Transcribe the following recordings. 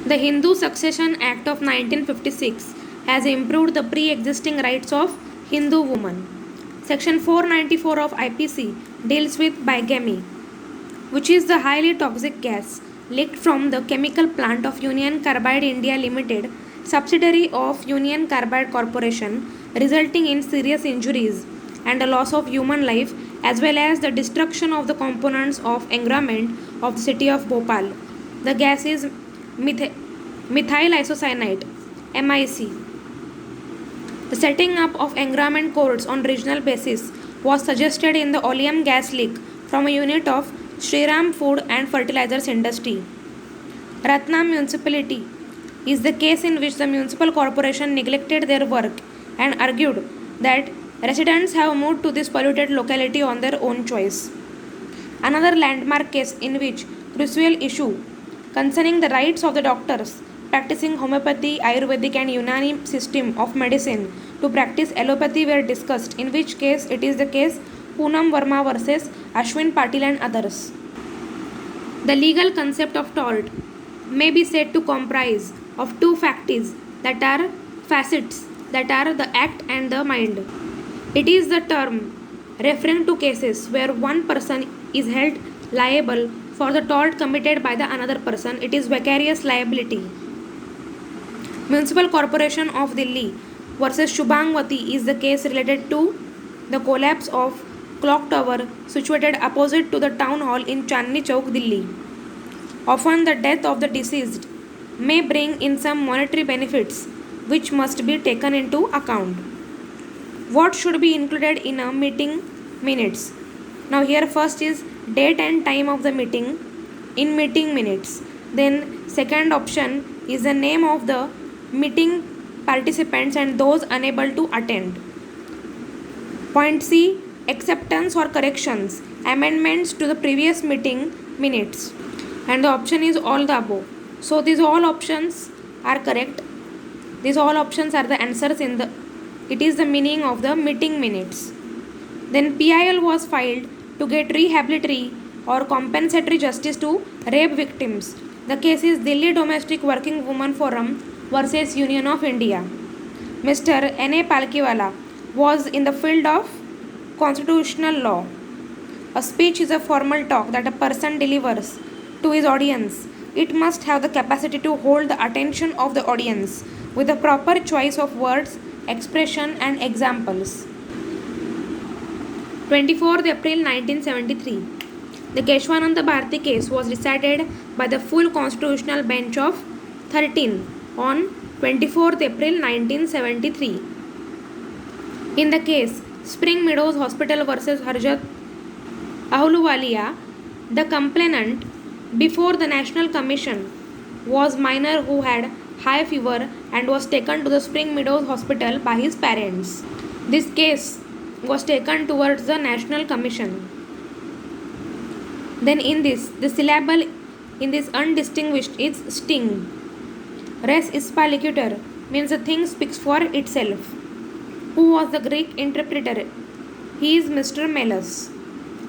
The Hindu Succession Act of 1956 has improved the pre-existing rights of Hindu women. Section 494 of IPC deals with bigamy, which is the highly toxic gas leaked from the chemical plant of Union Carbide India Limited, subsidiary of Union Carbide Corporation, resulting in serious injuries and the loss of human life as well as the destruction of the components of environment of the city of Bhopal. The gas is methyl isocyanate MIC. The setting up of environment codes on regional basis was suggested in the oleum gas leak from a unit of Shriram Food and Fertilizers Industry. Ratnam Municipality is the case in which the municipal corporation neglected their work and argued that residents have moved to this polluted locality on their own choice. Another landmark case in which crucial issue concerning the rights of the doctors practicing homeopathy, Ayurvedic and Unani system of medicine to practice allopathy were discussed, in which case it is the case Poonam Verma versus Ashwin Patil and others. The legal concept of tort may be said to comprise of two facets that are the act and the mind. It is the term referring to cases where one person is held liable for the tort committed by the another person. It is vicarious liability. Municipal Corporation of Delhi versus Shubhangwati is the case related to the collapse of clock tower situated opposite to the town hall in Chandni Chowk, Delhi. Often the death of the deceased may bring in some monetary benefits which must be taken into account. What should be included in a meeting minutes? Now here first is date and time of the meeting in meeting minutes. Then second option is the name of the meeting participants and those unable to attend. Point C, acceptance or corrections, amendments to the previous meeting minutes. And the option is all the above. So these all options are correct. These all options are the answers in the, it is the meaning of the meeting minutes. Then PIL was filed to get rehabilitatory or compensatory justice to rape victims. The case is Delhi Domestic Working Women Forum versus Union of India. Mr. N.A. Palkiwala was in the field of constitutional law. A speech is a formal talk that a person delivers to his audience. It must have the capacity to hold the attention of the audience with a proper choice of words, expression and examples. 24th April 1973. The Keshwananda Bharati case was decided by the full constitutional bench of 13 on 24th April 1973. In the case Spring Meadows Hospital versus Harjat Ahluwalia, the complainant before the National Commission was minor who had high fever and was taken to the Spring Meadows Hospital by his parents. This case was taken towards the National Commission. Then in this, the syllable in this undistinguished is sting. Res ispa liquitor means the thing speaks for itself. Who was the Greek interpreter? He is Mr. Melas.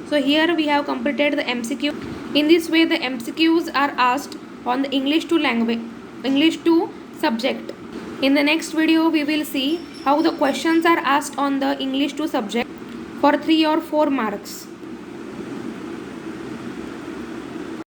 So here we have completed the MCQ. In this way the MCQs are asked on the English to subject. In the next video we will see how the questions are asked on the English to subject for 3 or 4 marks.